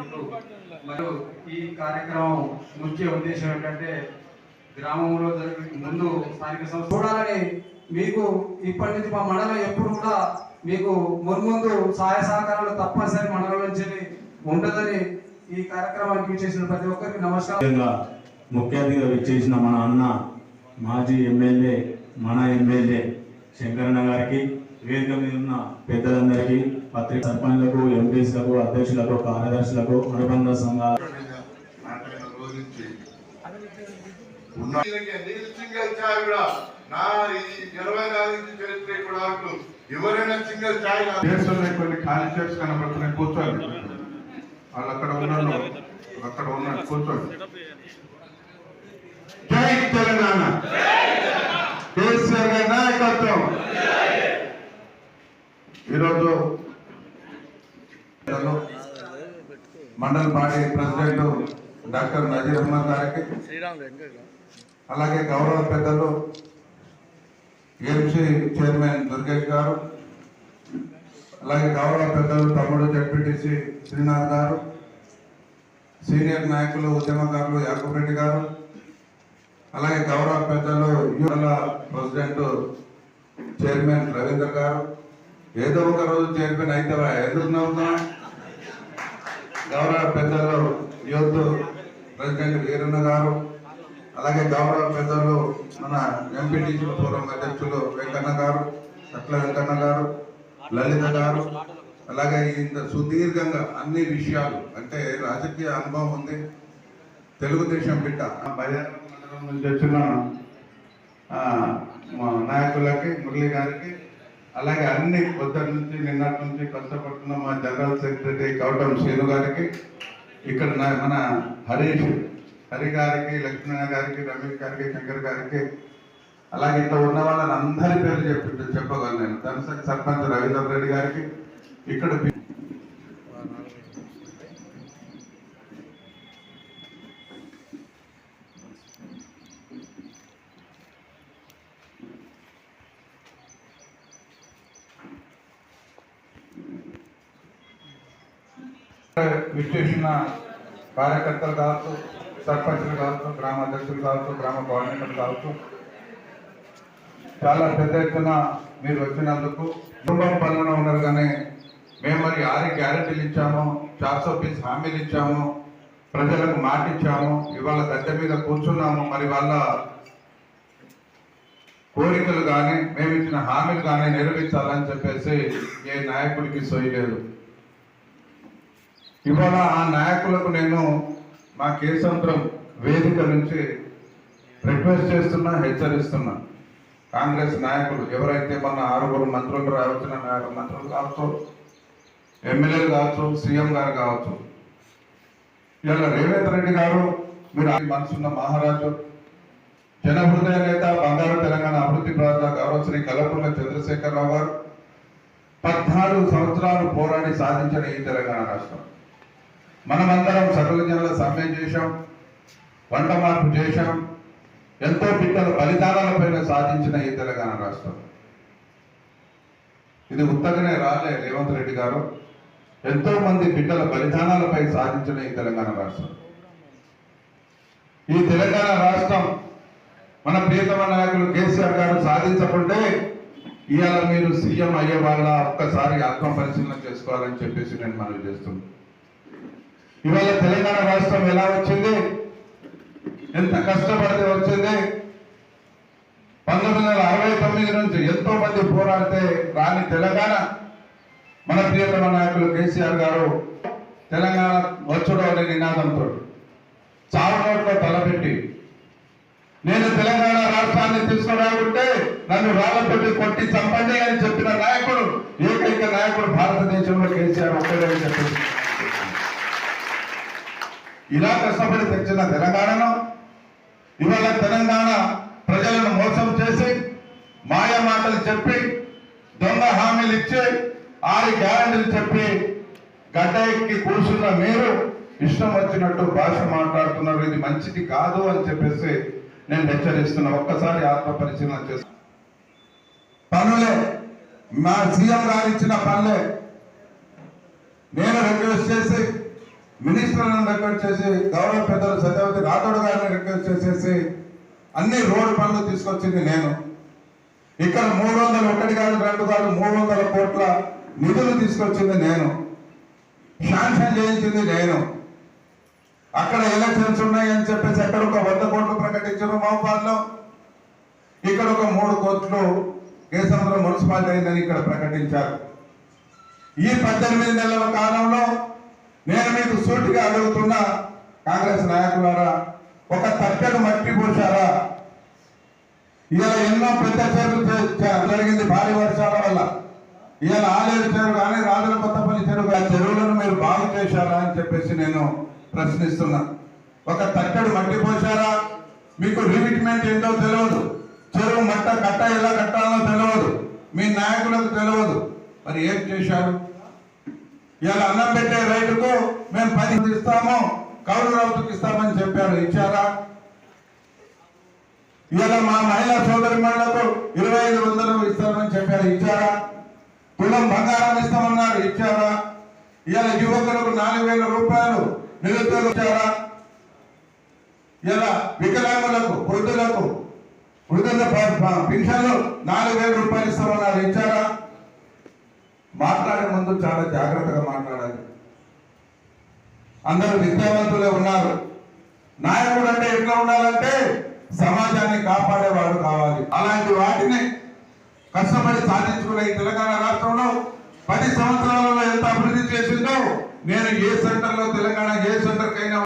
తెలియజేసుకుంటూ మరియు ఈ కార్యక్రమం ముఖ్య ఉద్దేశం ఏంటంటే గ్రామంలో జరిగే ముందు స్థానిక సంస్థ చూడాలని మీకు ఇప్పటి నుంచి మా మండలం ఎప్పుడు కూడా మీకు మున్ముందు సహాయ సహకారాలు తప్పనిసరి మండలం నుంచి ఉండదని ఈ కార్యక్రమానికి చేసిన ప్రతి ఒక్కరికి నమస్కారం. ముఖ్య అతిథిగా విచ్చేసిన మన అన్న మాజీ ఎమ్మెల్యే మన ఎమ్మెల్యే శంకరన్న గారికి, వేదిక మీద ఉన్న పెద్దలందరికీ, పత్రిక సర్పంచులకు, ఎంపీలకు, అధ్యక్షులకు, కార్యదర్శులకు, అనుబంధ సంఘాల ఎవరైనా సింగిల్ ఛాయ్ కొన్ని ఖాళీ చైర్స్ కనబడుతున్నాయి, కూర్చోండి. వాళ్ళు అక్కడ ఉన్నారు కూర్చోండి. జై తెలంగాణ, కేసీఆర్ గారి నాయకత్వం. ఈరోజు mandal party president doctor Nazir Ahmed గారికి, అలాగే గౌరవ పెద్దలు ఏఎంసీ చైర్మన్ దుర్గేష్ గారు, అలాగే గౌరవ పెద్దలు తమ్ముడు జడ్పీటీసీ శ్రీనాథ్ గారు, సీనియర్ నాయకులు ఉద్యమకారులు యాకూబ్ రెడ్డి గారు, అలాగే గౌరవ పెద్దలు యువల ప్రెసిడెంట్ చైర్మన్ రవీందర్ గారు. ఏదో ఒక రోజు చైర్మన్ అయితే ఎందుకు నవ్వుతున్నా? గౌరవ పెద్దలు యూత్ ప్రెసిడెంట్ వీరన్న గారు, అలాగే గౌరవ పెద్దలు మన ఎంపీటీసీ ఫోరం అధ్యక్షులు వెంకన్న గారు, సట్ల వెంకన్న గారు, లలిత గారు, అలాగే ఇంత సుదీర్ఘంగా అన్ని విషయాలు అంటే రాజకీయ అనుభవం ఉంది. తెలుగుదేశం బిడ్డ మండలం నుంచి వచ్చిన నాయకులకి, మురళి గారికి, అలాగే అన్ని పొద్దున్న నుంచి నిన్నటి నుంచి కష్టపడుతున్న మా జనరల్ సెక్రటరీ కౌటం శ్రీను గారికి, ఇక్కడ మన హరి గారికి, లక్ష్మణ గారికి, రమేష్ గారికి, శంకర్ గారికి, అలాగే ఇక్కడ ఉన్న వాళ్ళని అందరి పేరు చెప్పగలను నేను. తనసరి సర్పంచ్ రవీంద్ర రెడ్డి గారికి, ఇక్కడ విచ్చేసిన కార్యకర్తలు కావచ్చు, సర్పంచులు కావచ్చు, గ్రామ అధ్యక్షులు కావచ్చు, గ్రామ కోఆర్డినేటర్లు కావచ్చు, చాలా పెద్ద ఎత్తున మీరు వచ్చినందుకు. కుటుంబం పనులు ఉన్నారు కానీ మేము మరి 6 గ్యారెంటీలు ఇచ్చాము, 420 హామీలు ఇచ్చాము, ప్రజలకు మాట ఇచ్చాము, ఇవాళ గద్దె మీద కూర్చున్నాము. మరి వాళ్ళ కోరికలు కానీ మేము ఇచ్చిన హామీలు కానీ నెరవేర్చాలని చెప్పేసి ఏ నాయకుడికి సోయలేదు. ఇవాళ ఆ నాయకులకు నేను మా కేశవంతరం వేదిక నుంచి రిక్వెస్ట్ చేస్తున్నా, హెచ్చరిస్తున్నా. కాంగ్రెస్ నాయకులు ఎవరైతే మన 6 మంత్రులు రావచ్చిన మంత్రులు కావచ్చు, ఎమ్మెల్యేలు కావచ్చు, సీఎం గారు కావచ్చు, ఇలా రేవంత్ రెడ్డి గారు మీరు మనసున్న మహారాజు, జనహృదయ నేత, బంగారు తెలంగాణ అభివృద్ధి ప్రాంత గౌరవ శ్రీ కల్వకుంట్ల చంద్రశేఖరరావు గారు 14 సంవత్సరాలు పోరాడి సాధించిన ఈ తెలంగాణ రాష్ట్రం. మనమందరం సకల జనుల సమ్మె చేశాం, వంట మార్పు చేశాం, ఎంతో బిడ్డల బలిదానాలపైన సాధించిన ఈ తెలంగాణ రాష్ట్రం. ఇది ఉత్తగానే రాలే రేవంత్ రెడ్డి గారు, ఎంతో మంది బిడ్డల బలిదానాలపై సాధించిన ఈ తెలంగాణ రాష్ట్రం. ఈ తెలంగాణ రాష్ట్రం మన ప్రియతమ నాయకులు కేసీఆర్ గారు సాధించకుంటే ఇవాళ మీరు సీఎం అయ్యే వాళ్ళ ఒక్కసారి ఆత్మ పరిశీలన చేసుకోవాలని చెప్పేసి నేను మనవి చేస్తున్నాను. ఇవాళ తెలంగాణ రాష్ట్రం ఎలా వచ్చింది, ఎంత కష్టపడితే వచ్చింది. 1969 నుంచి ఎంతో మంది పోరాడితే రాని తెలంగాణ మన ప్రియతమ నాయకులు కేసీఆర్ గారు తెలంగాణ వచ్చుడు అనే నినాదంతో చావు నోట్లో తలపెట్టి నేను తెలంగాణ రాష్ట్రాన్ని తీసుకురాకుంటే నన్ను రాళ్ళతోటి కొట్టి చంపండి అని చెప్పిన నాయకుడు, ఏకైక నాయకుడు భారతదేశంలో కేసీఆర్ ఒక్కడే చెప్పింది. ఇలా కష్టపడి తెచ్చిన తెలంగాణను ఇవాళ తెలంగాణ ప్రజలను మోసం చేసి, మాయ మాటలు చెప్పి, దొంగ హామీలు ఇచ్చి, 6 గ్యారెంటీలు చెప్పి గడ్డ ఎక్కి కూర్చున్న మీరు ఇష్టం వచ్చినట్టు భాష మాట్లాడుతున్నారు. ఇది మంచిది కాదు అని చెప్పేసి నేను హెచ్చరిస్తున్నా. ఒక్కసారి ఆత్మ పరిశీలన చేసి పనులే మా సీఎం గారు ఇచ్చిన పనులే నేను రిక్వెస్ట్ చేసి మినిస్టర్లను రిక్వెస్ట్ చేసి గౌరవ పెద్దలు సత్యవతి రాథోడ్ గారిని రిక్వెస్ట్ చేసేసి అన్ని రోడ్డు పనులు తీసుకొచ్చింది నేను. ఇక్కడ 301 కాదు 2 కాదు 300 కోట్ల నిధులు తీసుకొచ్చింది నేను. శాంక్షన్ చేయించింది నేను. అక్కడ ఎలక్షన్స్ ఉన్నాయని చెప్పేసి అక్కడ ఒక 100 కోట్లు ప్రకటించారు మహబాద్లో. ఇక్కడ ఒక 3 కోట్లు కేసముద్రం మున్సిపాలిటీ అయిందని ఇక్కడ ప్రకటించారు. ఈ 18 నెలల కాలంలో నేను మీకు సూటిగా అడుగుతున్నా కాంగ్రెస్ నాయకులారా, ఒక తట్టెడు మట్టి పోశారా? ఇలా ఎన్నో పెద్ద చెరువులు జరిగింది భారీ వర్షాల వల్ల. ఇలా ఆలేరు చెరువు కానీ రాజుల కొత్తపల్లి చెరువు ఆ చెరువులను మీరు బాగు చేశారా అని చెప్పేసి నేను ప్రశ్నిస్తున్నా. ఒక తట్టెడు మట్టి పోశారా? మీకు రిమిట్మెంట్ ఏంటో తెలియదు. చెరువు మట్ట కట్ట ఎలా కట్టాలో తెలియదు. మీ నాయకులకు తెలియదు. మరి ఏం చేశారు? ఇలా అన్నం పెట్టే రైతుకు మేము 10 ఇస్తాము, కౌలు రైతుకు ఇస్తామని చెప్పారు. ఇచ్చారా? ఇలా మా మహిళా సోదరి మహిళలకు 2500 ఇస్తామని చెప్పారు. ఇచ్చారా? తులం బంగారం ఇస్తామన్నారు. ఇచ్చారా? ఇలా యువకులకు 4000 రూపాయలు నిరుద్యోగం ఇచ్చారా? ఇలా వికలాంగులకు వృద్ధులకు పింఛన్లు 4000 రూపాయలు ఇస్తామన్నారు. ఇచ్చారా? మాట్లాడే ముందు చాలా జాగ్రత్తగా మాట్లాడాలి. అందరూ విద్యావంతులే ఉన్నారు. నాయకుడు అంటే ఎట్లా ఉండాలంటే సమాజాన్ని కాపాడేవాడు కావాలి. అలాంటి వాటిని కష్టపడి సాధించుకునే ఈ తెలంగాణ రాష్ట్రంలో 10 సంవత్సరాలలో ఎంత అభివృద్ధి చేసిందో నేను ఏ సెంటర్లో తెలంగాణ ఏ సెంటర్కైనా